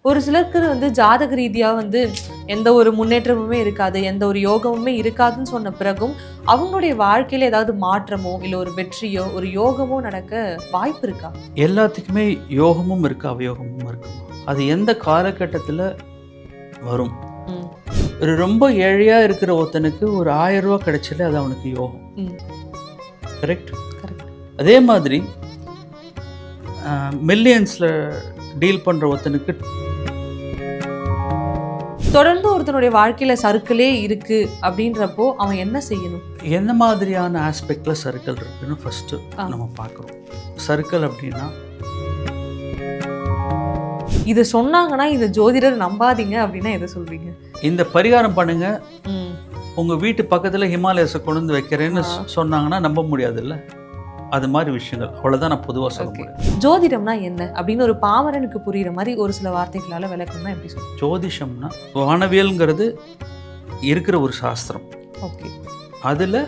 ஒரு சிலருக்கு வந்து ஜாதக ரீதியா வந்து எந்த ஒரு முன்னேற்றமுமே இருக்காது, எந்த ஒரு யோகமுமே இருக்காதுன்னு சொன்ன பிறகும் அவங்களுடைய வாழ்க்கையில ஏதாவது மாற்றமோ இல்ல ஒரு வெற்றியோ ஒரு யோகமோ நடக்க வாய்ப்பு இருக்கா? எல்லாத்துக்குமே யோகமும் இருக்கு, அவயோகமும் இருக்கு. அது எந்த காலகட்டத்தில் வரும். ம். ஒரு ரொம்ப ஏழையா இருக்கிற ஒருத்தனுக்கு ஒரு 1000 ரூபா கிடைச்சல அது அவனுக்கு யோகம். கரெக்ட். கரெக்ட். அதே மாதிரி மில்லியன்ஸில் டீல் பண்ணுற ஒருத்தனுக்கு தொடர்ந்து ஒருத்தனுடைய வாழ்க்கையில சறுக்கலே இருக்கு அப்படின்றப்போ அவன் என்ன செய்யணும்? எந்த மாதிரியான ஆஸ்பெக்டில் சர்க்கிள் இருக்குன்னு ஃபஸ்ட்டு நம்ம பார்க்குறோம். சர்க்கிள் அப்படின்னா இது சொன்னாங்கன்னா இது ஜோதிடர் நம்பாதீங்க அப்படின்னா எதை சொல்வீங்க? இந்த பரிகாரம் பண்ணுங்க, ம். உங்கள் வீட்டு பக்கத்தில் ஹிமாலயஸை கொண்டு வந்து வைக்கிறேன்னு சொன்னாங்கன்னா நம்ப முடியாதுல்ல. அது மாதிரி விஷயங்கள் அவ்வளோதான் நான் பொதுவாக சொல்ல முடியும். ஜோதிடம்னா என்ன அப்படின்னு ஒரு பாமரனுக்கு புரியுற மாதிரி ஒரு சில வார்த்தைகளால விளக்கணும்னா எப்படி சொல்லுங்க? ஜோதிஷம்னா வானவியல்ங்கிறது இருக்கிற ஒரு சாஸ்திரம். ஓகே. அதில்